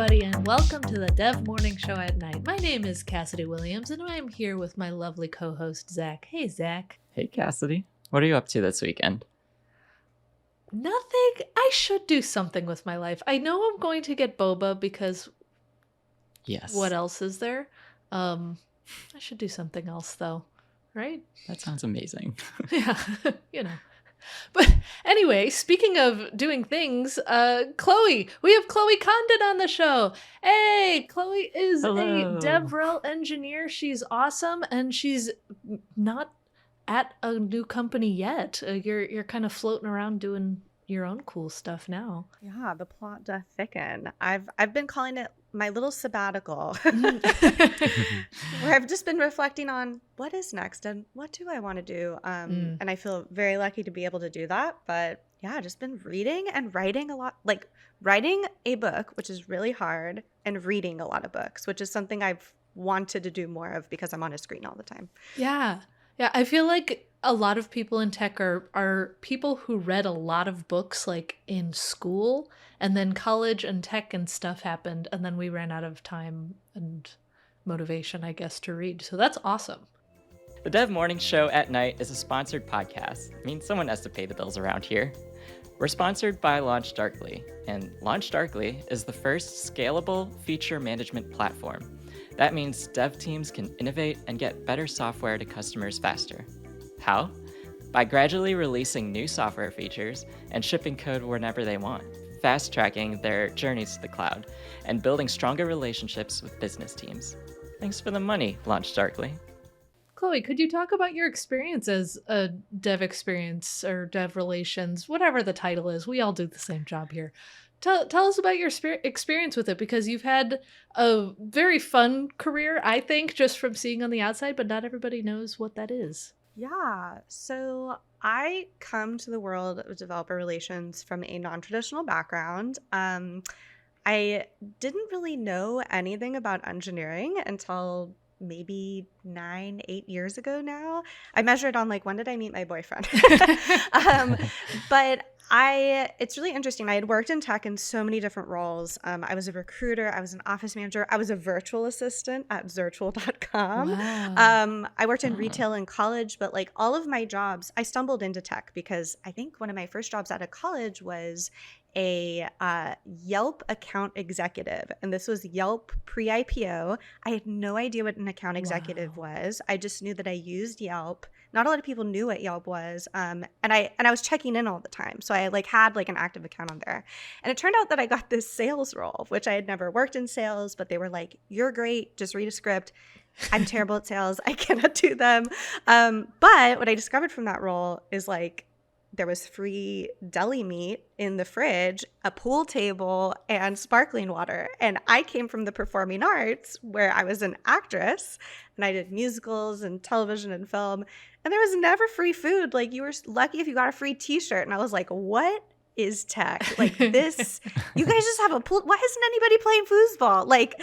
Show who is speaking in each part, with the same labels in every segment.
Speaker 1: everybody, and welcome to the Dev Morning Show at Night. My name is Cassidy Williams, and I'm here with my lovely co-host, Zach. Hey, Zach.
Speaker 2: Hey, Cassidy. What are you up to this weekend?
Speaker 1: Nothing. I should do something with my life. I know I'm going to get boba because
Speaker 2: Yes.
Speaker 1: what else is there? I should do something else, though, right?
Speaker 2: That sounds amazing.
Speaker 1: Yeah, you know. But anyway, speaking of doing things, Chloe, we have Chloe Condon on the show. Hey, Chloe is
Speaker 2: Hello.
Speaker 1: a DevRel engineer. She's awesome, and she's not at a new company yet. You're kind of floating around doing your own cool stuff now.
Speaker 3: Yeah, the plot doth thicken. I've been calling it my little sabbatical, where I've just been reflecting on what is next and what do I want to do. And I feel very lucky to be able to do that. But yeah, I've just been reading and writing a lot, like writing a book, which is really hard, and reading a lot of books, which is something I've wanted to do more of because I'm on a screen all the time.
Speaker 1: Yeah. Yeah, I feel like a lot of people in tech are people who read a lot of books like in school, and then college and tech and stuff happened, and then we ran out of time and motivation, I guess, to read. So that's awesome.
Speaker 2: The Dev Morning Show at Night is a sponsored podcast. I mean, someone has to pay the bills around here. We're sponsored by LaunchDarkly, and LaunchDarkly is the first scalable feature management platform. That means dev teams can innovate and get better software to customers faster. How? By gradually releasing new software features and shipping code whenever they want, fast-tracking their journeys to the cloud, and building stronger relationships with business teams. Thanks for the money, LaunchDarkly.
Speaker 1: Chloe, could you talk about your experience as a dev experience or dev relations, whatever the title is? We all do the same job here. Tell us about your experience with it, because you've had a very fun career, I think, just from seeing on the outside, but not everybody knows what that is.
Speaker 3: Yeah, so I come to the world of developer relations from a non-traditional background. I didn't really know anything about engineering until maybe 8 years ago now. I measured on like, when did I meet my boyfriend? But it's really interesting. I had worked in tech in so many different roles. I was a recruiter, I was an office manager, I was a virtual assistant at Zirtual.com.
Speaker 1: Wow.
Speaker 3: I worked in retail in college, but like all of my jobs, I stumbled into tech because I think one of my first jobs out of college was a Yelp account executive, and this was Yelp pre-IPO. I had no idea what an account executive was. I just knew that I used Yelp. Not a lot of people knew what Yelp was, and I was checking in all the time, so I like had like an active account on there. And it turned out that I got this sales role, which I had never worked in sales, but they were like, "You're great, just read a script." I'm terrible at sales. I cannot do them. But what I discovered from that role is like, there was free deli meat in the fridge, a pool table, and sparkling water. And I came from the performing arts where I was an actress and I did musicals and television and film. And there was never free food. Like, you were lucky if you got a free t-shirt. And I was like, what is tech? Like this, you guys just have a pool. Why isn't anybody playing foosball? Like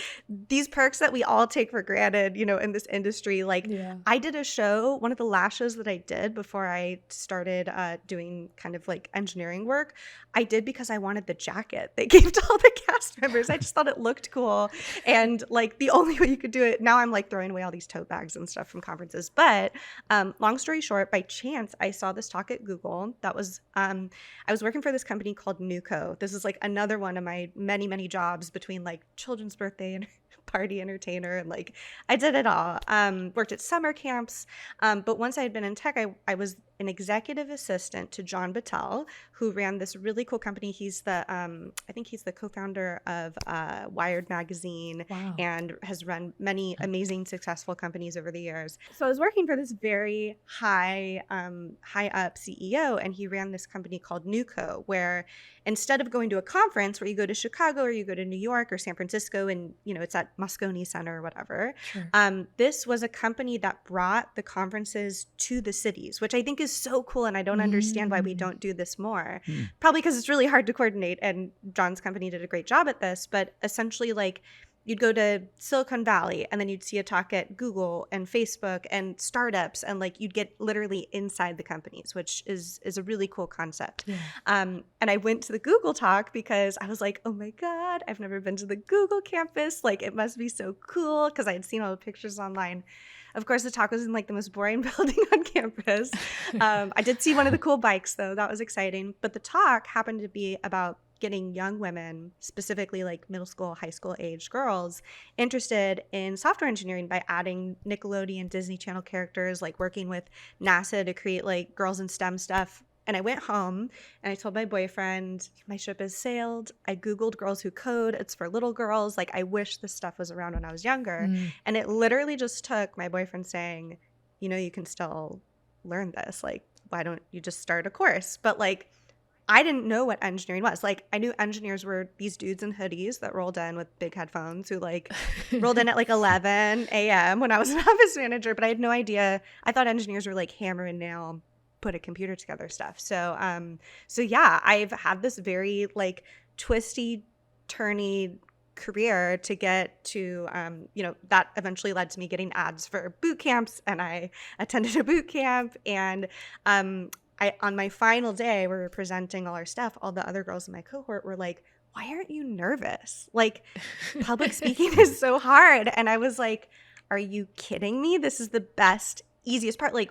Speaker 3: these perks that we all take for granted, you know, in this industry. Like I did a show, one of the last shows that I did before I started doing kind of like engineering work. I did because I wanted the jacket they gave to all the cast members. I just thought it looked cool. And like the only way you could do it, now I'm like throwing away all these tote bags and stuff from conferences. But long story short, by chance, I saw this talk at Google. That was, I was working for this company called Nuco. This is like another one of my many, many jobs between like children's birthday and party entertainer, and like I did it all. Worked at summer camps, but once I had been in tech, I was an executive assistant to John Battelle, who ran this really cool company. He's the I think he's the co-founder of Wired magazine.
Speaker 1: Wow.
Speaker 3: And has run many amazing successful companies over the years. So I was working for this very high up CEO, and he ran this company called Nuco, where instead of going to a conference where you go to Chicago or you go to New York or San Francisco and, you know, it's at Moscone Center or whatever, sure. This was a company that brought the conferences to the cities, which I think is so cool. And I don't understand why we don't do this more. Probably because it's really hard to coordinate. And John's company did a great job at this. But essentially, like, you'd go to Silicon Valley and then you'd see a talk at Google and Facebook and startups, and like you'd get literally inside the companies, which is a really cool concept.
Speaker 1: Yeah.
Speaker 3: And I went to the Google talk because I was like, oh my God, I've never been to the Google campus. Like it must be so cool, because I had seen all the pictures online. Of course, the talk was in like the most boring building on campus. I did see one of the cool bikes though. That was exciting. But the talk happened to be about getting young women, specifically like middle school, high school age girls, interested in software engineering by adding Nickelodeon, Disney Channel characters, like working with NASA to create like girls in STEM stuff. And I went home and I told my boyfriend, my ship has sailed. I Googled girls who code. It's for little girls. Like, I wish this stuff was around when I was younger. And it literally just took my boyfriend saying, you know, you can still learn this. Like, why don't you just start a course? But like, I didn't know what engineering was. Like, I knew engineers were these dudes in hoodies that rolled in with big headphones who like rolled in at like 11 a.m. when I was an office manager, but I had no idea. I thought engineers were like hammer and nail, put a computer together stuff. So yeah, I've had this very like twisty, turny career to get to, that eventually led to me getting ads for boot camps, and I attended a boot camp, and on my final day, we were presenting all our stuff. All the other girls in my cohort were like, why aren't you nervous? Like, public speaking is so hard. And I was like, are you kidding me? This is the best, easiest part. Like,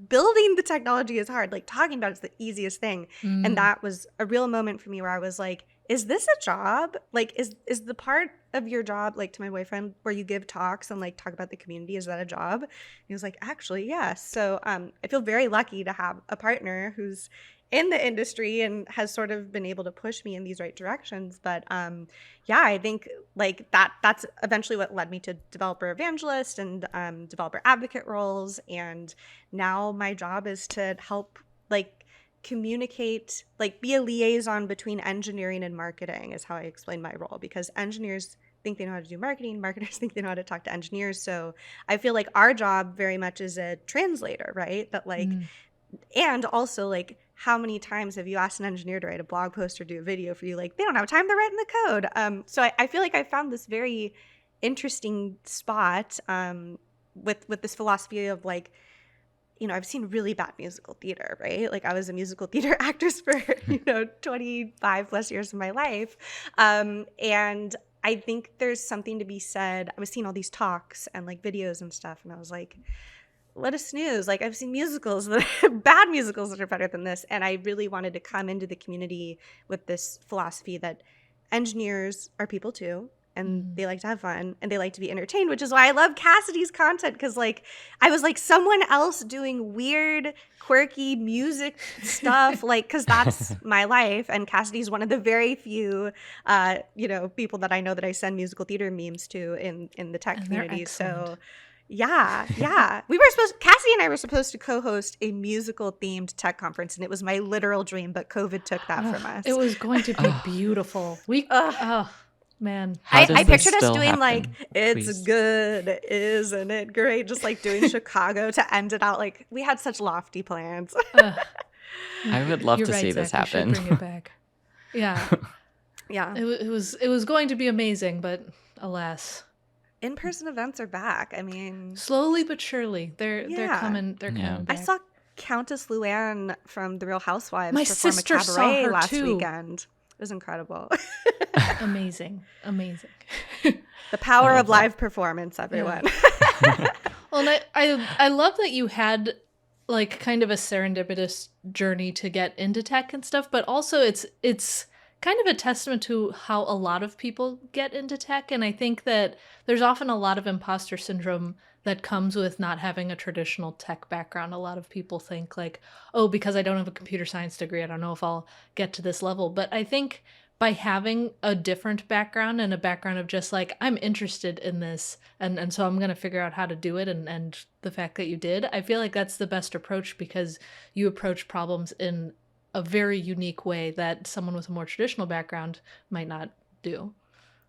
Speaker 3: building the technology is hard. Like, talking about it's the easiest thing. And that was a real moment for me where I was like, is this a job? Like, is the part of your job, like to my boyfriend, where you give talks and like talk about the community, is that a job? And he was like, actually, yes. So I feel very lucky to have a partner who's in the industry and has sort of been able to push me in these right directions. But yeah, I think like that's eventually what led me to developer evangelist and developer advocate roles. And now my job is to help like communicate, like be a liaison between engineering and marketing is how I explain my role, because engineers think they know how to do marketing, marketers think they know how to talk to engineers. So I feel like our job very much is a translator, right? That like, and also like, how many times have you asked an engineer to write a blog post or do a video for you? Like, they don't have time to write in the code. So I feel like I found this very interesting spot with this philosophy of like, you know, I've seen really bad musical theater, right? Like, I was a musical theater actress for, 25 plus years of my life. And I think there's something to be said. I was seeing all these talks and like videos and stuff, and I was like, what a snooze. Like, I've seen musicals, bad musicals that are better than this. And I really wanted to come into the community with this philosophy that engineers are people too. And they like to have fun and they like to be entertained, which is why I love Cassidy's content. Because like, I was like someone else doing weird, quirky music stuff, like, because that's my life. And Cassidy's one of the very few, people that I know that I send musical theater memes to in the tech community. So yeah. Cassidy and I were supposed to co-host a musical themed tech conference, and it was my literal dream, but COVID took that from us.
Speaker 1: It was going to be beautiful. Man,
Speaker 3: I pictured us doing
Speaker 2: happen?
Speaker 3: like, it's
Speaker 2: Please.
Speaker 3: good, isn't it great? Just like doing Chicago to end it out. Like, we had such lofty plans.
Speaker 2: I would love
Speaker 1: You're
Speaker 2: to
Speaker 1: right,
Speaker 2: see this
Speaker 1: Zach, we should
Speaker 2: happen.
Speaker 1: bring it back. Yeah,
Speaker 3: Yeah.
Speaker 1: it was going to be amazing, but alas,
Speaker 3: In-person events are back. I mean,
Speaker 1: slowly but surely, they're coming. They're
Speaker 2: Yeah.
Speaker 1: coming
Speaker 3: I
Speaker 1: back.
Speaker 3: saw Countess Luann from The Real Housewives
Speaker 1: My
Speaker 3: perform
Speaker 1: sister
Speaker 3: a
Speaker 1: saw
Speaker 3: cabaret
Speaker 1: her
Speaker 3: last
Speaker 1: too.
Speaker 3: weekend. It was incredible.
Speaker 1: Amazing.
Speaker 3: The power
Speaker 2: love
Speaker 3: of live performance, everyone.
Speaker 1: Well, and I love that you had like kind of a serendipitous journey to get into tech and stuff, but also it's kind of a testament to how a lot of people get into tech. And I think that there's often a lot of imposter syndrome that comes with not having a traditional tech background. A lot of people think like, oh, because I don't have a computer science degree, I don't know if I'll get to this level. But I think by having a different background and a background of just like, I'm interested in this and so I'm going to figure out how to do it, and the fact that you did, I feel like that's the best approach, because you approach problems in a very unique way that someone with a more traditional background might not do.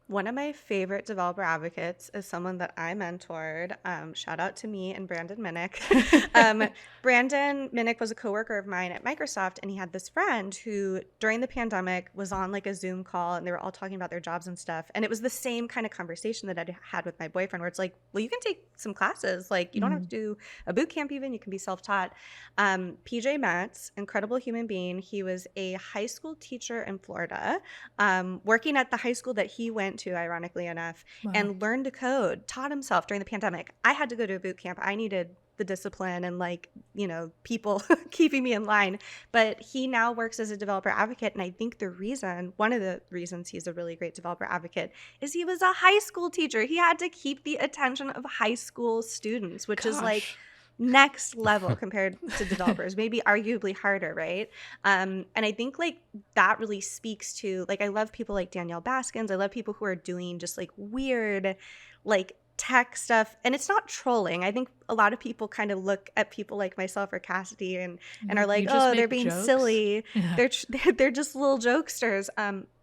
Speaker 3: One of my favorite developer advocates is someone that I mentored. Shout out to me and Brandon Minnick. Brandon Minnick was a coworker of mine at Microsoft, and he had this friend who, during the pandemic, was on like a Zoom call, and they were all talking about their jobs and stuff. And it was the same kind of conversation that I'd had with my boyfriend, where it's like, well, you can take some classes. Like, you don't have to do a boot camp even. You can be self-taught. PJ Metz, incredible human being. He was a high school teacher in Florida, working at the high school that he went to, ironically enough, and learned to code, taught himself during the pandemic. I had to go to a boot camp. I needed the discipline and like, you know, people keeping me in line. But he now works as a developer advocate. And I think one of the reasons he's a really great developer advocate is he was a high school teacher. He had to keep the attention of high school students, which is like next level compared to developers, maybe arguably harder, right? And I think like that really speaks to, like, I love people like Danielle Baskins. I love people who are doing just like weird, like tech stuff. And it's not trolling. I think a lot of people kind of look at people like myself or Cassidy and are like, oh, they're being silly. Yeah. They're just little jokesters.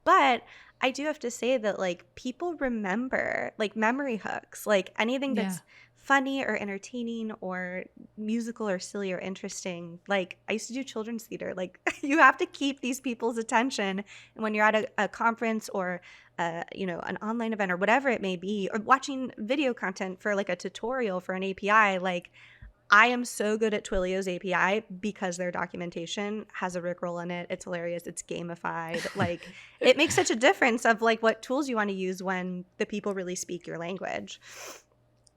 Speaker 3: But I do have to say that like people remember like memory hooks, like anything that's funny or entertaining or musical or silly or interesting. Like I used to do children's theater. Like you have to keep these people's attention. And when you're at a conference or you know, an online event or whatever it may be, or watching video content for like a tutorial for an API, like I am so good at Twilio's API because their documentation has a Rickroll in it. It's hilarious. It's gamified. Like it makes such a difference of like what tools you want to use when the people really speak your language.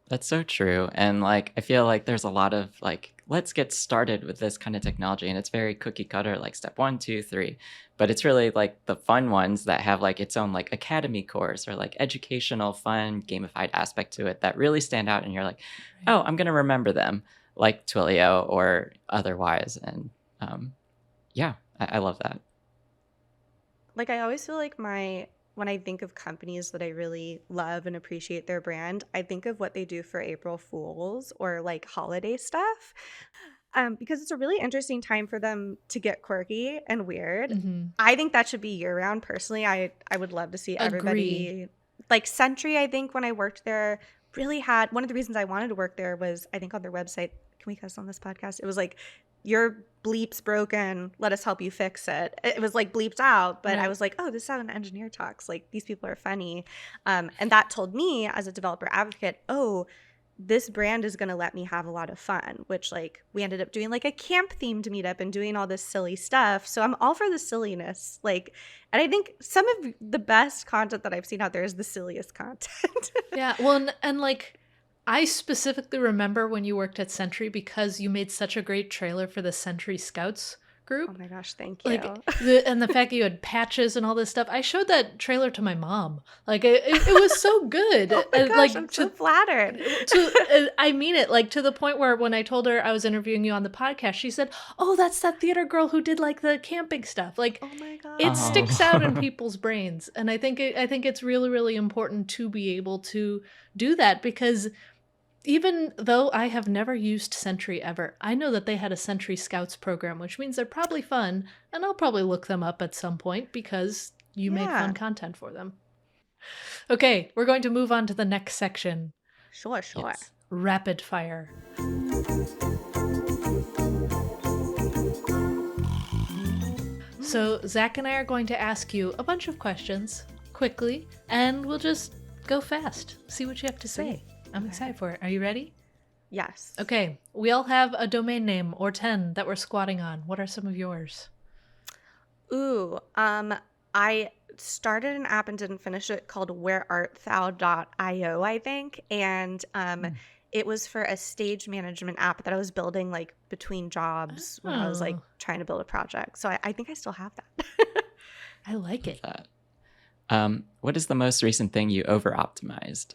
Speaker 2: That's so true. And like, I feel like there's a lot of like, let's get started with this kind of technology. And it's very cookie cutter, like step 1, 2, 3. But it's really like the fun ones that have like its own like academy course or like educational, fun, gamified aspect to it that really stand out. And you're like, oh, I'm going to remember them, like Twilio or otherwise. And yeah, I love that.
Speaker 3: Like I always feel like when I think of companies that I really love and appreciate their brand, I think of what they do for April Fools or like holiday stuff. Because it's a really interesting time for them to get quirky and weird. I think that should be year round. Personally, I would love to see everybody like Sentry. I think when I worked there really had, one of the reasons I wanted to work there was, I think on their website, can we cuss on this podcast? It was like, your bleep's broken, let us help you fix it. It was like bleeped out, but I was like, oh, this is how an engineer talks. Like these people are funny. And that told me as a developer advocate, oh, this brand is going to let me have a lot of fun, which like we ended up doing like a camp themed meetup and doing all this silly stuff. So I'm all for the silliness. Like, and I think some of the best content that I've seen out there is the silliest content.
Speaker 1: Yeah. Well, and like, I specifically remember when you worked at Sentry because you made such a great trailer for the Sentry Scouts group.
Speaker 3: Oh my gosh, thank you.
Speaker 1: Like and the fact that you had patches and all this stuff. I showed that trailer to my mom. Like it was so good.
Speaker 3: Oh my gosh, like, I'm so flattered.
Speaker 1: I mean it. Like to the point where when I told her I was interviewing you on the podcast, she said, "Oh, that's that theater girl who did like the camping stuff." Like,
Speaker 3: oh my god,
Speaker 1: it sticks out in people's brains, and I think it's really, really important to be able to do that because. Even though I have never used Sentry ever, I know that they had a Sentry Scouts program, which means they're probably fun, and I'll probably look them up at some point because you made fun content for them. Okay, we're going to move on to the next section.
Speaker 3: Sure.
Speaker 1: Yes. Rapid fire. So Zach and I are going to ask you a bunch of questions quickly, and we'll just go fast. See what you have to say. I'm excited for it. Are you ready?
Speaker 3: Yes.
Speaker 1: Okay. We all have a domain name or 10 that we're squatting on. What are some of yours?
Speaker 3: Ooh, I started an app and didn't finish it called whereartthou.io, I think. And it was for a stage management app that I was building like between jobs when I was like trying to build a project. So I think I still have that.
Speaker 1: I like it.
Speaker 2: What is the most recent thing you over-optimized?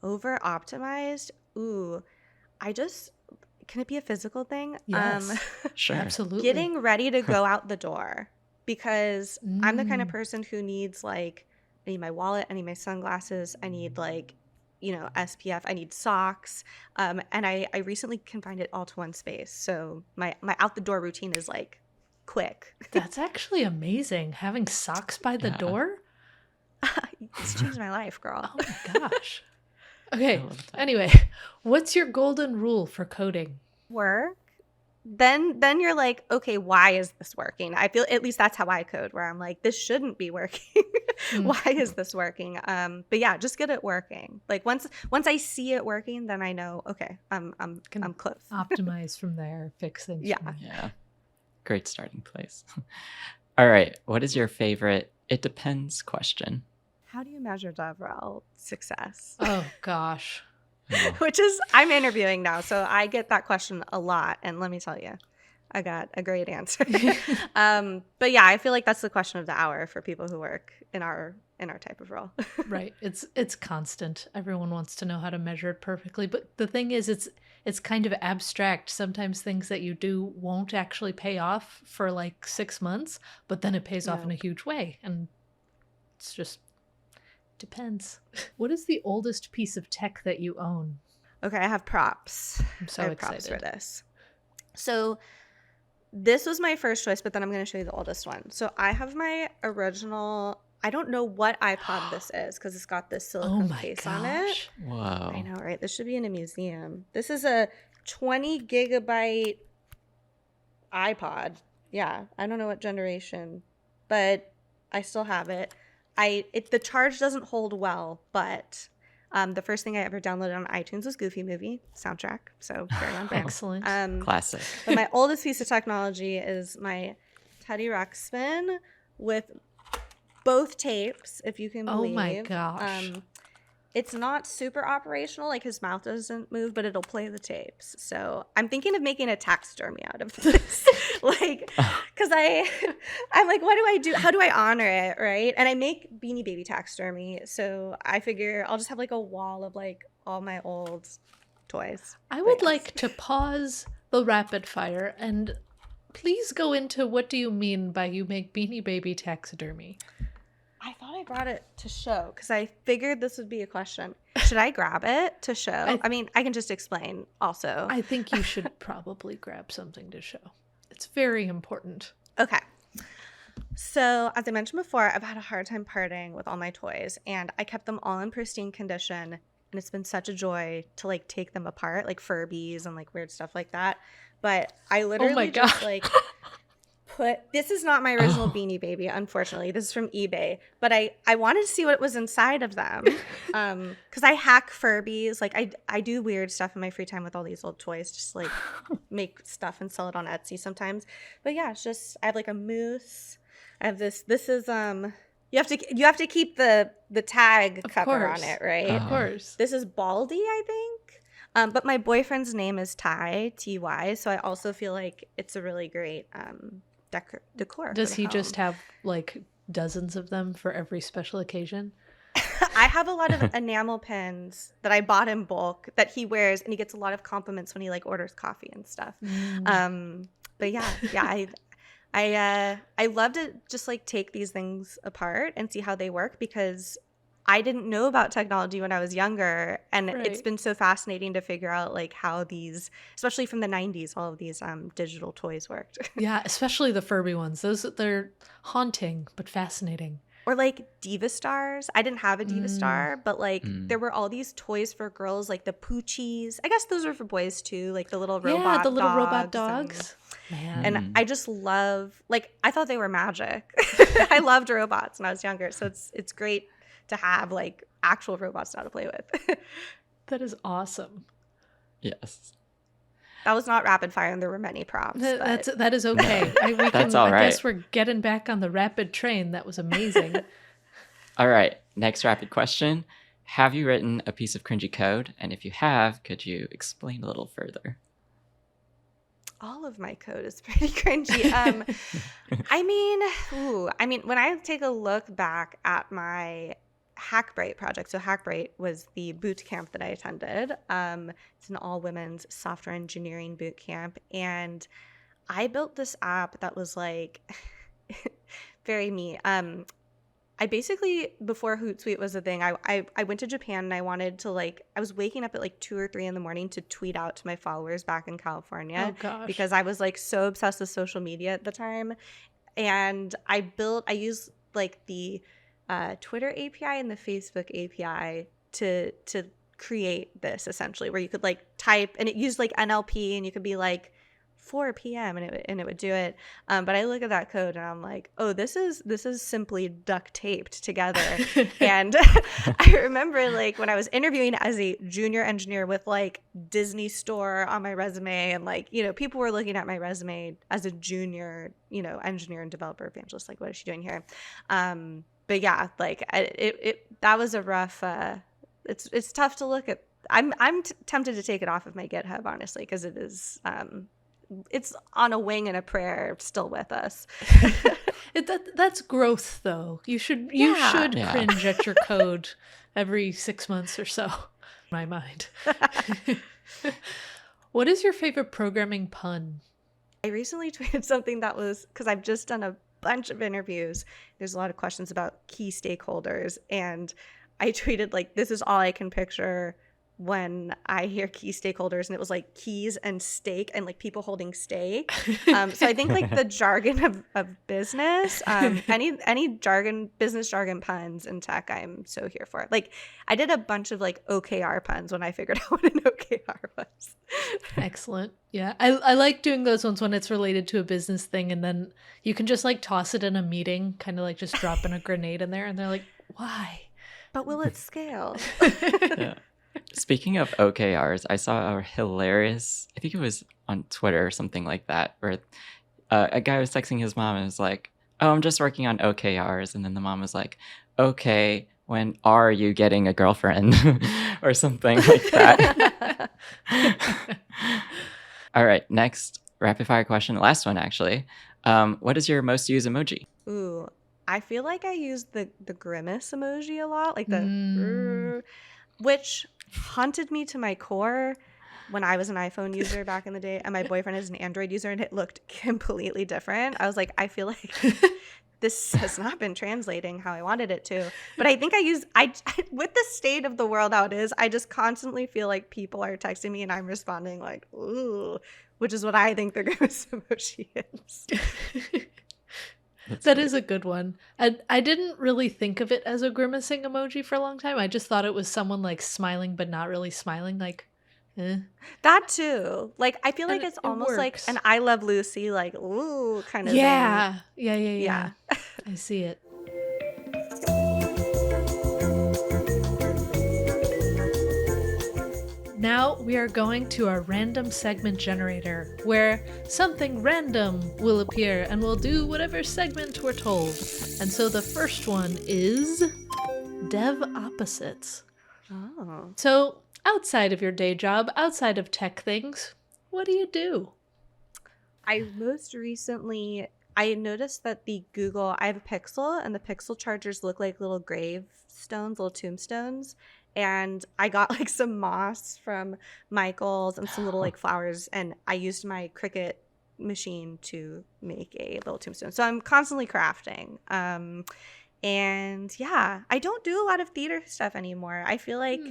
Speaker 3: Over-optimized? Ooh, can it be a physical thing?
Speaker 1: Yes,
Speaker 2: sure.
Speaker 1: Absolutely.
Speaker 3: Getting ready to go out the door because I'm the kind of person who needs like, I need my wallet, I need my sunglasses, I need like, you know, SPF, I need socks. And I recently confined it all to one space. So my out the door routine is like quick.
Speaker 1: That's actually amazing. Having socks by the door?
Speaker 3: It's changed my life, girl.
Speaker 1: Oh my gosh. Okay, anyway, what's your golden rule for coding?
Speaker 3: work, then you're like, okay, why is this working? I feel, at least that's how I code, where I'm like, this shouldn't be working. Why is this working? But yeah, just get it working. Like once I see it working, then I know, okay, I'm close.
Speaker 1: Optimize from there, fix things.
Speaker 3: Yeah.
Speaker 1: From there.
Speaker 2: Yeah. Great starting place. All right. What is your favorite "it depends" question?
Speaker 3: How do you measure DevRel success?
Speaker 1: Oh gosh.
Speaker 2: Oh.
Speaker 3: Which is, I'm interviewing now, so I get that question a lot, and let me tell you, I got a great answer. But yeah, I feel like that's the question of the hour for people who work in our type of role.
Speaker 1: Right. It's constant. Everyone wants to know how to measure it perfectly, but the thing is, it's kind of abstract. Sometimes things that you do won't actually pay off for like 6 months, but then it pays off in a huge way, and it's just depends. What is the oldest piece of tech that you own?
Speaker 3: Okay, I have props.
Speaker 1: I'm so
Speaker 3: I have
Speaker 1: excited
Speaker 3: props for this. So this was my first choice, but then I'm going to show you the oldest one. So I have my original, I don't know what iPod this is because it's got this silicone case on it.
Speaker 2: Whoa.
Speaker 3: I know, right? This should be in a museum. This is a 20 gigabyte iPod. Yeah, I don't know what generation, but I still have it. The charge doesn't hold well, but the first thing I ever downloaded on iTunes was Goofy Movie soundtrack. So very on brand.
Speaker 1: Excellent.
Speaker 2: Classic.
Speaker 3: But my oldest piece of technology is my Teddy Ruxpin with both tapes, if you can believe.
Speaker 1: Oh my gosh.
Speaker 3: It's not super operational, like his mouth doesn't move, but it'll play the tapes. So I'm thinking of making a taxidermy out of this. Like, because I'm like, what do I do? How do I honor it, right? And I make Beanie Baby taxidermy. So I figure I'll just have like a wall of like all my old toys.
Speaker 1: I would like to pause the rapid fire and please go into what do you mean by you make Beanie Baby taxidermy?
Speaker 3: I thought I brought it to show because I figured this would be a question. Should I grab it to show? I mean, I can just explain also.
Speaker 1: I think you should probably grab something to show. It's very important.
Speaker 3: Okay. So as I mentioned before, I've had a hard time parting with all my toys, and I kept them all in pristine condition, and it's been such a joy to like take them apart, like Furbies and like weird stuff like that. But I literally just like this is not my original Beanie Baby, unfortunately. This is from eBay. But I wanted to see what was inside of them. Because I hack Furbies. Like I do weird stuff in my free time with all these old toys. Just like make stuff and sell it on Etsy sometimes. But yeah, it's just I have like a moose. I have this. This is you have to keep the tag cover on it, right?
Speaker 1: Of course.
Speaker 3: This is Baldy, I think. But my boyfriend's name is Ty, Ty. So I also feel like it's a really great decor.
Speaker 1: Does he just have like dozens of them for every special occasion?
Speaker 3: I have a lot of enamel pins that I bought in bulk that he wears, and he gets a lot of compliments when he like orders coffee and stuff. But yeah, I love to just like take these things apart and see how they work because I didn't know about technology when I was younger, and it's been so fascinating to figure out like how these, especially from the 90s, all of these digital toys worked.
Speaker 1: Yeah, especially the Furby ones. They're haunting but fascinating.
Speaker 3: Or like Diva Stars. I didn't have a Diva Star, but like there were all these toys for girls, like the Poochies. I guess those were for boys too, like the little robot
Speaker 1: robot
Speaker 3: dogs.
Speaker 1: Man.
Speaker 3: And I just love, like, I thought they were magic. I loved robots when I was younger, so it's great to have like actual robots now to play with.
Speaker 1: That is awesome.
Speaker 2: Yes.
Speaker 3: That was not rapid fire, and there were many prompts.
Speaker 1: That is okay.
Speaker 2: That's all right.
Speaker 1: I guess we're getting back on the rapid train. That was amazing.
Speaker 2: All right. Next rapid question. Have you written a piece of cringy code? And if you have, could you explain a little further?
Speaker 3: All of my code is pretty cringy. I mean, when I take a look back at my Hackbright project. So Hackbright was the boot camp that I attended. It's an all-women's software engineering boot camp. And I built this app that was like very me. I basically, before Hootsuite was a thing, I went to Japan and I wanted to I was waking up at like 2 or 3 in the morning to tweet out to my followers back in California.
Speaker 1: Oh gosh.
Speaker 3: Because I was like so obsessed with social media at the time. And I used like the Twitter API and the Facebook API to create this essentially, where you could like type, and it used like NLP, and you could be like 4 p.m. and it would do it. But I look at that code and I'm like, oh, this is simply duct taped together. And I remember like when I was interviewing as a junior engineer with like Disney Store on my resume, and like, you know, people were looking at my resume as a junior, you know, engineer and developer evangelist, like, what is she doing here? But yeah, like that was a rough. It's tough to look at. I'm tempted to take it off of my GitHub, honestly, because it is. It's on a wing and a prayer still with us.
Speaker 1: That's growth, though. You should cringe at your code every 6 months or so. In my mind. What is your favorite programming pun?
Speaker 3: I recently tweeted something that was, because I've just done a bunch of interviews. There's a lot of questions about key stakeholders, and I tweeted like, this is all I can picture when I hear key stakeholders, and it was like keys and steak and like people holding steak. So I think like the jargon of business, any jargon, business jargon puns in tech, I'm so here for. Like I did a bunch of like OKR puns when I figured out what an OKR was.
Speaker 1: Excellent. Yeah. I like doing those ones when it's related to a business thing, and then you can just like toss it in a meeting, kind of like just dropping a grenade in there, and they're like, why?
Speaker 3: But will it scale?
Speaker 2: Yeah. Speaking of OKRs, I saw a hilarious, I think it was on Twitter or something like that, where a guy was texting his mom and was like, oh, I'm just working on OKRs. And then the mom was like, okay, when are you getting a girlfriend? Or something like that. All right, next rapid fire question. Last one, actually. What is your most used emoji?
Speaker 3: Ooh, I feel like I use the grimace emoji a lot, like the which haunted me to my core when I was an iPhone user back in the day, and my boyfriend is an Android user, and it looked completely different. I was like, I feel like this has not been translating how I wanted it to. But I think I with the state of the world how it is, I just constantly feel like people are texting me and I'm responding like, ooh, which is what I think the grimace emoji is.
Speaker 1: That is a good one. I didn't really think of it as a grimacing emoji for a long time. I just thought it was someone like smiling but not really smiling, like, eh.
Speaker 3: That too. Like I feel like
Speaker 1: And
Speaker 3: it's
Speaker 1: it
Speaker 3: almost like
Speaker 1: works.
Speaker 3: an I Love Lucy, like ooh kind of
Speaker 1: Yeah.
Speaker 3: thing.
Speaker 1: Yeah. I see it. Now we are going to our random segment generator, where something random will appear and we'll do whatever segment we're told. And so the first one is dev opposites.
Speaker 3: Oh.
Speaker 1: So outside of your day job, outside of tech things, what do you do?
Speaker 3: I most recently I noticed that I have a Pixel, and the Pixel chargers look like little gravestones, little tombstones. And I got like some moss from Michael's and some little like flowers, and I used my Cricut machine to make a little tombstone. So I'm constantly crafting. And yeah, I don't do a lot of theater stuff anymore. I feel like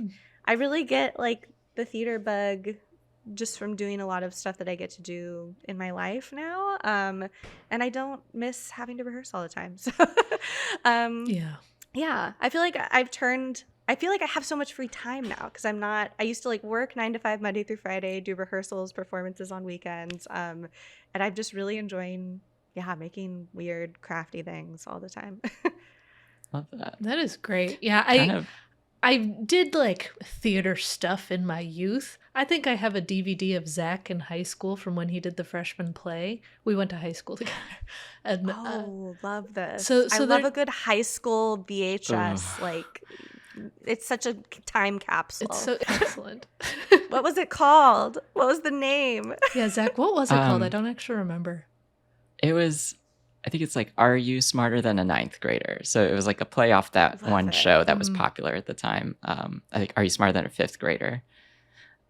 Speaker 3: I really get like the theater bug just from doing a lot of stuff that I get to do in my life now. And I don't miss having to rehearse all the time. So yeah, I feel like I have so much free time now, because I used to like work 9 to 5 Monday through Friday, do rehearsals, performances on weekends. And I'm just really enjoying, making weird, crafty things all the time.
Speaker 2: Love that.
Speaker 1: That is great. Yeah, I did like theater stuff in my youth. I think I have a DVD of Zach in high school from when he did the freshman play. We went to high school together. And,
Speaker 3: love this.
Speaker 1: So
Speaker 3: I love a good high school VHS. Like, it's such a time capsule.
Speaker 1: It's so excellent.
Speaker 3: What was it called? What was the name?
Speaker 1: Yeah, Zach, what was it called? I don't actually remember.
Speaker 2: It was, I think it's like, Are You Smarter Than a Ninth Grader? So it was like a play off that one show that was popular at the time. I think Are You Smarter Than a Fifth Grader?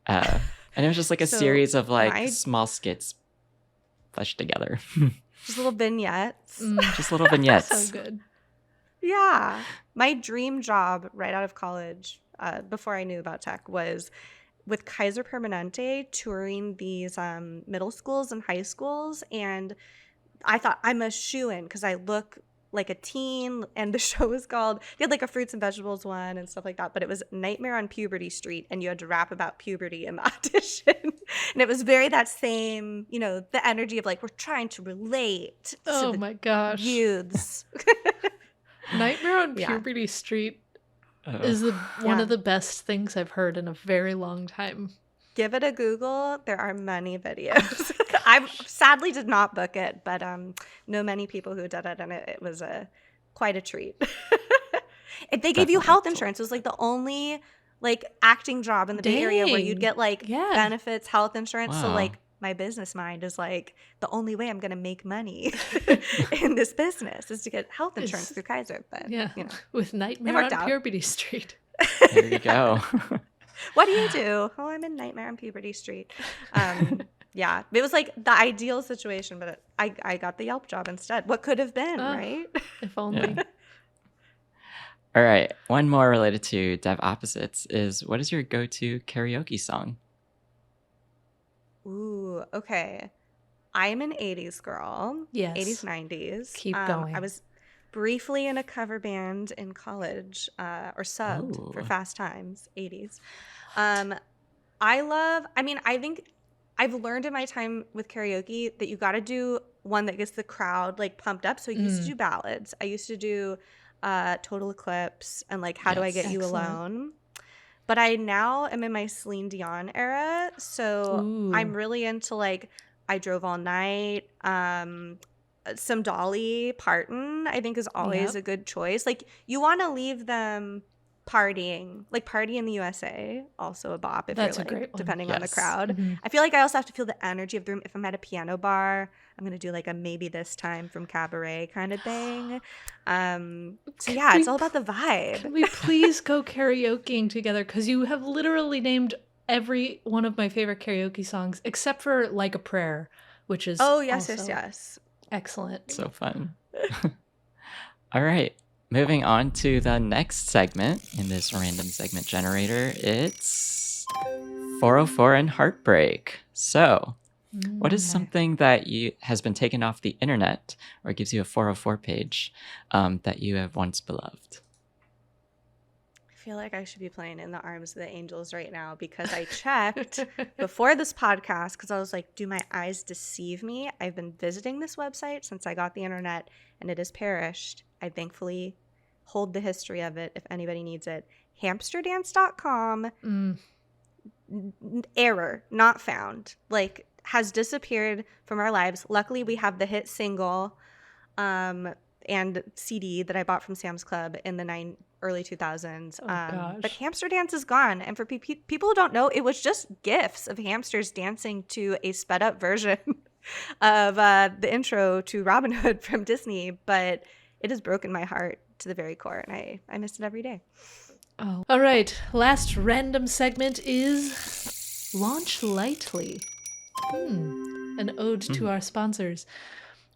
Speaker 2: And it was just like a series of like small skits fleshed together.
Speaker 3: Just little vignettes.
Speaker 2: Just little vignettes.
Speaker 1: So good.
Speaker 3: Yeah. My dream job right out of college, before I knew about tech, was with Kaiser Permanente, touring these middle schools and high schools. And I thought I'm a shoo-in because I look like a teen, and the show was called, they had like a fruits and vegetables one and stuff like that, but it was Nightmare on Puberty Street, and you had to rap about puberty in the audition. And it was very that same, you know, the energy of like, we're trying to relate to
Speaker 1: Oh
Speaker 3: the
Speaker 1: my gosh.
Speaker 3: youths.
Speaker 1: Nightmare on
Speaker 3: Yeah.
Speaker 1: Puberty Street
Speaker 2: Oh.
Speaker 1: is one
Speaker 3: Yeah.
Speaker 1: of the best things I've heard in a very long time.
Speaker 3: Give it a Google. There are many videos. I sadly did not book it, but know many people who did it, and it was quite a treat. They gave you
Speaker 2: Definitely
Speaker 3: health
Speaker 2: cool.
Speaker 3: insurance. It was like the only like acting job in the Bay Area where you'd
Speaker 1: Dang.
Speaker 3: get like
Speaker 1: Yeah.
Speaker 3: benefits, health insurance. So
Speaker 2: Wow.
Speaker 3: like my business mind is like, the only way I'm gonna make money in this business is to get health insurance
Speaker 1: Is-
Speaker 3: through Kaiser. But
Speaker 1: Yeah.
Speaker 3: you know,
Speaker 1: With Nightmare
Speaker 3: worked
Speaker 1: on
Speaker 3: out.
Speaker 1: Puberty Street.
Speaker 2: There you go.
Speaker 3: what do you do? Oh, I'm in Nightmare on Puberty Street. Yeah, it was like the ideal situation, but I got the Yelp job instead. What could have been,
Speaker 1: Oh.
Speaker 3: right?
Speaker 1: If only.
Speaker 2: Yeah. All right. One more related to Dev Opposites is, what is your go-to karaoke song?
Speaker 3: Ooh, okay. I am an 80s girl.
Speaker 1: Yes.
Speaker 3: 80s, 90s.
Speaker 1: Keep
Speaker 3: I
Speaker 1: going.
Speaker 3: was briefly in a cover band in college, or subbed for
Speaker 2: Ooh.
Speaker 3: Fast Times, 80s. I think I've learned in my time with karaoke that you got to do one that gets the crowd like pumped up. So I used to do ballads. I used to do Total Eclipse and like How Do I
Speaker 2: Yes.
Speaker 3: Get You
Speaker 1: Excellent.
Speaker 3: Alone. But I now am in my Celine Dion era. So
Speaker 1: Ooh.
Speaker 3: I'm really into like I Drove All Night. Some Dolly Parton, I think, is always
Speaker 1: Yep.
Speaker 3: a good choice. Like you want to leave them partying, like Party in the USA, also a bop if
Speaker 1: That's a
Speaker 3: you're like
Speaker 1: great one.
Speaker 3: depending on the
Speaker 2: Yes.
Speaker 3: crowd.
Speaker 1: Mhm.
Speaker 3: I feel like I also have to feel the energy of the room. If I'm at a piano bar, I'm gonna do like a Maybe This Time from Cabaret kind of thing. So
Speaker 1: Can
Speaker 3: yeah, it's
Speaker 1: we
Speaker 3: all about the
Speaker 1: Can
Speaker 3: vibe.
Speaker 1: we please go karaokeing together? Because you have literally named every one of my favorite karaoke songs except for Like a Prayer, which is
Speaker 3: Oh yes,
Speaker 1: also
Speaker 3: yes.
Speaker 1: excellent.
Speaker 2: So fun. All right. Moving on to the next segment in this random segment generator. It's 404 and Heartbreak. So, what is
Speaker 1: Mm.
Speaker 2: something that has been taken off the internet or gives you a 404 page that you have once beloved?
Speaker 3: I feel like I should be playing In the Arms of the Angels right now because I checked before this podcast because I was like, do my eyes deceive me? I've been visiting this website since I got the internet and it has perished. I thankfully hold the history of it if anybody needs it. Hamsterdance.com,
Speaker 1: Mm.
Speaker 3: error, not found, like has disappeared from our lives. Luckily, we have the hit single and CD that I bought from Sam's Club in the early 2000s.
Speaker 1: Oh,
Speaker 3: But
Speaker 1: gosh.
Speaker 3: Hamster Dance is gone. And for people who don't know, it was just GIFs of hamsters dancing to a sped up version of the intro to Robin Hood from Disney. But it has broken my heart to the very core. And I miss it every day.
Speaker 1: Oh. All right. Last random segment is Launch Lightly. An ode to our sponsors.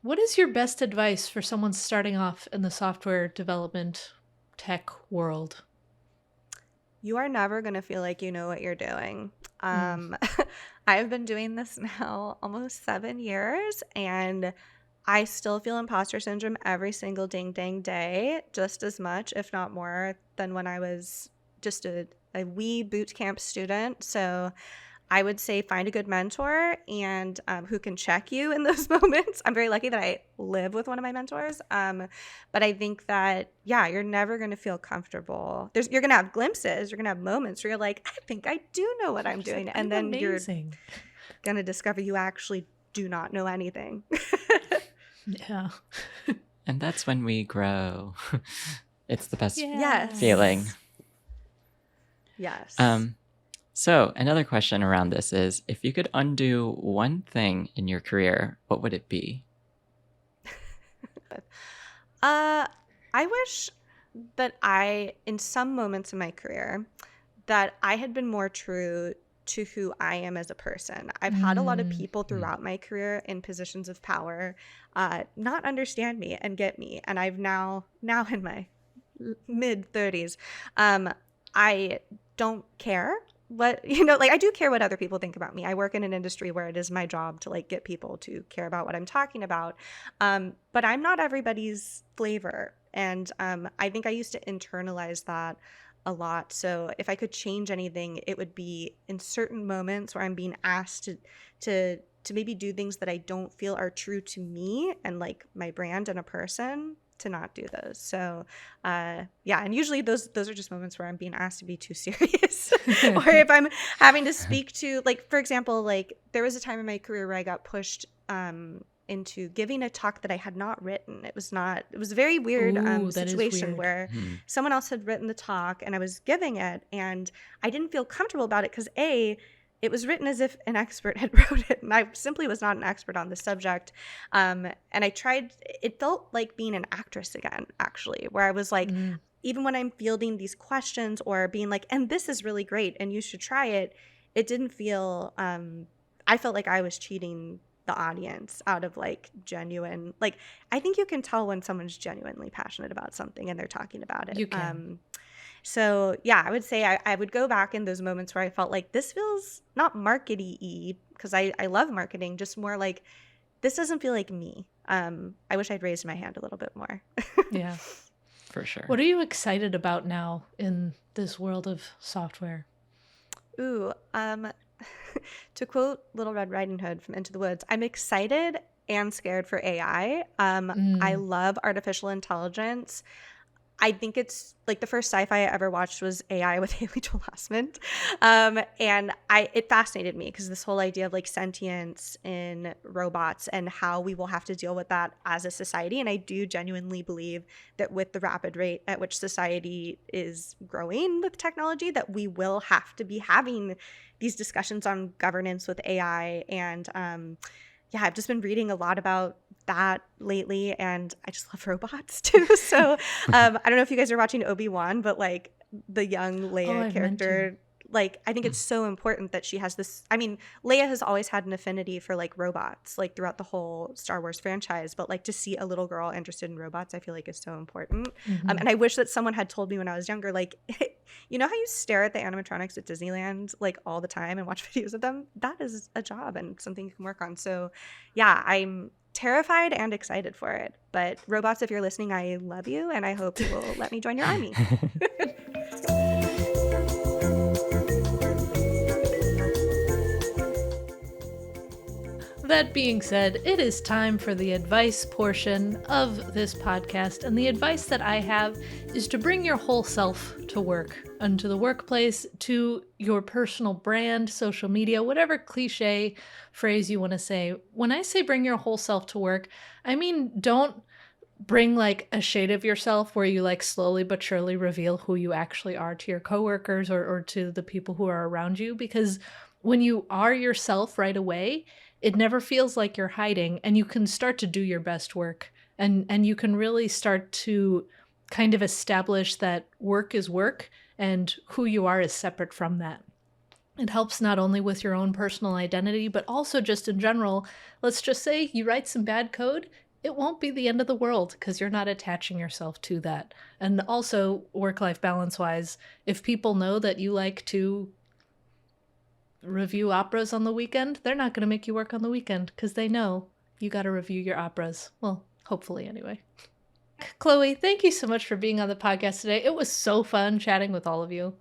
Speaker 1: What is your best advice for someone starting off in the software development tech world?
Speaker 3: You are never going to feel like you know what you're doing. I've been doing this now almost 7 years, and I still feel imposter syndrome every single ding day, just as much, if not more, than when I was just a wee boot camp student. So I would say find a good mentor and who can check you in those moments. I'm very lucky that I live with one of my mentors. But I think that, yeah, you're never going to feel comfortable. You're going to have glimpses. You're going to have moments where you're like, I think I do know what I'm doing. And then you're
Speaker 1: amazing.
Speaker 3: going to discover you actually do not know anything.
Speaker 1: Yeah.
Speaker 2: And that's when we grow. It's the best
Speaker 3: Yes.
Speaker 2: feeling.
Speaker 3: Yes.
Speaker 2: So another question around this is, if you could undo one thing in your career, what would it be?
Speaker 3: I wish that in some moments in my career, that I had been more true to who I am as a person. I've had a lot of people throughout my career in positions of power not understand me and get me. And I've now in my mid 30s, I don't care what, like I do care what other people think about me. I work in an industry where it is my job to like get people to care about what I'm talking about. But I'm not everybody's flavor. And I think I used to internalize that a lot. So if I could change anything, it would be in certain moments where I'm being asked to maybe do things that I don't feel are true to me and like my brand and a person, to not do those. So yeah, and usually those are just moments where I'm being asked to be too serious or if I'm having to speak to, like, for example, like there was a time in my career where I got pushed into giving a talk that I had not written. It was a very weird situation where someone else had written the talk and I was giving it, and I didn't feel comfortable about it because it was written as if an expert had wrote it, and I simply was not an expert on the subject. And I tried, it felt like being an actress again, actually, where I was like, even when I'm fielding these questions or being like, and this is really great and you should try it, it didn't feel, I felt like I was cheating the audience out of like genuine, like, I think you can tell when someone's genuinely passionate about something and they're talking about it.
Speaker 1: You can.
Speaker 3: So yeah, I would say I would go back in those moments where I felt like this feels not markety-y, because I love marketing, just more like this doesn't feel like me. I wish I'd raised my hand a little bit more.
Speaker 1: Yeah.
Speaker 2: For sure.
Speaker 1: What are you excited about now in this world of software?
Speaker 3: Ooh, to quote Little Red Riding Hood from Into the Woods, I'm excited and scared for AI. I love artificial intelligence. I think it's like the first sci-fi I ever watched was AI with Haley Joel Osment. And it fascinated me because this whole idea of like sentience in robots and how we will have to deal with that as a society. And I do genuinely believe that with the rapid rate at which society is growing with technology, that we will have to be having these discussions on governance with AI. And yeah, I've just been reading a lot about that lately, and I just love robots too. So I don't know if you guys are watching Obi-Wan, but like the young Leia character, like I think it's so important that she has this. I mean, Leia has always had an affinity for like robots, like throughout the whole Star Wars franchise, but like to see a little girl interested in robots, I feel like is so important. And I wish that someone had told me when I was younger, like, you know how you stare at the animatronics at Disneyland like all the time and watch videos of them? That is a job and something you can work on. So yeah, I'm terrified and excited for it. But robots, if you're listening, I love you, and I hope you will let me join your army.
Speaker 1: That being said, it is time for the advice portion of this podcast, and the advice that I have is to bring your whole self to work, and to the workplace, to your personal brand, social media, whatever cliche phrase you want to say. When I say bring your whole self to work, I mean don't bring like a shade of yourself where you like slowly but surely reveal who you actually are to your coworkers or to the people who are around you, because when you are yourself right away, it never feels like you're hiding, and you can start to do your best work, and you can really start to kind of establish that work is work and who you are is separate from that. It helps not only with your own personal identity, but also just in general. Let's just say you write some bad code, it won't be the end of the world because you're not attaching yourself to that. And also, work-life balance-wise, if people know that you like to review operas on the weekend, they're not going to make you work on the weekend because they know you got to review your operas. Well, hopefully anyway. Chloe, thank you so much for being on the podcast today. It was so fun chatting with all of you.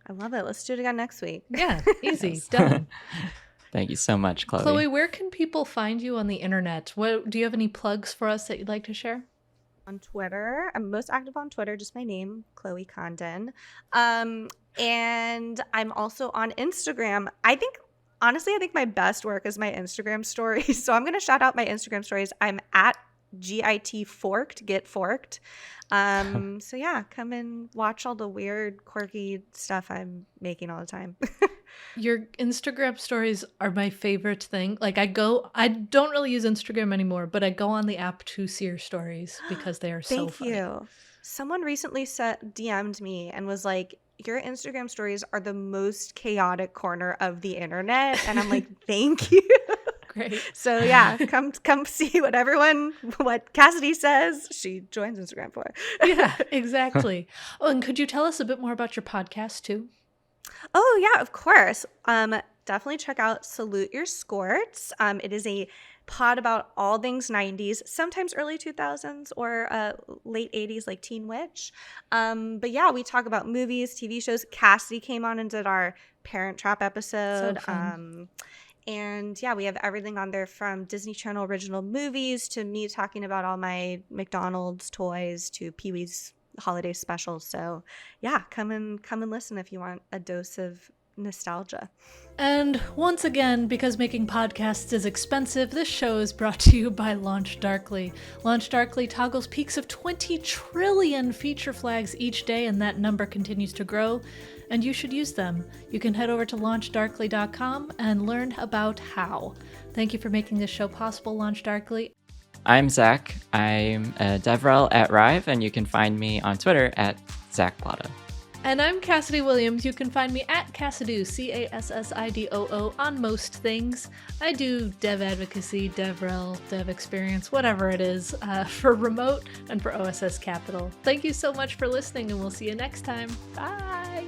Speaker 3: I love it. Let's do it again next week.
Speaker 1: Yeah, easy. Done.
Speaker 2: Thank you so much, Chloe.
Speaker 1: Chloe, where can people find you on the internet? Do you have any plugs for us that you'd like to share?
Speaker 3: On Twitter. I'm most active on Twitter, just my name, Chloe Condon. And I'm also on Instagram. Honestly, I think my best work is my Instagram stories. So I'm going to shout out my Instagram stories. I'm at GIT Forked, Get Forked. So yeah, come and watch all the weird, quirky stuff I'm making all the time.
Speaker 1: Your Instagram stories are my favorite thing. Like I don't really use Instagram anymore, but I go on the app to see your stories because they are so funny.
Speaker 3: Thank you. Someone recently DM'd me and was like, your Instagram stories are the most chaotic corner of the internet. And I'm like, thank you.
Speaker 1: Great.
Speaker 3: So yeah, come see what Cassidy says she joins Instagram for.
Speaker 1: Yeah, exactly. Oh, and could you tell us a bit more about your podcast too?
Speaker 3: Oh, yeah, of course. Definitely check out Salute Your Squirts. It is a pod about all things 90s, sometimes early 2000s or late 80s, like Teen Witch. But yeah, we talk about movies, TV shows. Cassidy came on and did our Parent Trap
Speaker 1: So
Speaker 3: episode.
Speaker 1: fun.
Speaker 3: And yeah, we have everything on there from Disney Channel original movies to me talking about all my McDonald's toys to Pee-wee's holiday specials. So yeah, come and listen if you want a dose of nostalgia.
Speaker 1: And once again, because making podcasts is expensive, this show is brought to you by Launch Darkly. Launch Darkly toggles peaks of 20 trillion feature flags each day, and that number continues to grow, and you should use them. You can head over to launchdarkly.com and learn about how. Thank you for making this show possible, Launch Darkly.
Speaker 2: I'm Zach. I'm a DevRel at Rive, and you can find me on Twitter at Zach Plata.
Speaker 1: And I'm Cassidy Williams. You can find me at Cassidoo, Cassidoo, on most things. I do dev advocacy, DevRel, dev experience, whatever it is, for Remote and for OSS Capital. Thank you so much for listening, and we'll see you next time. Bye!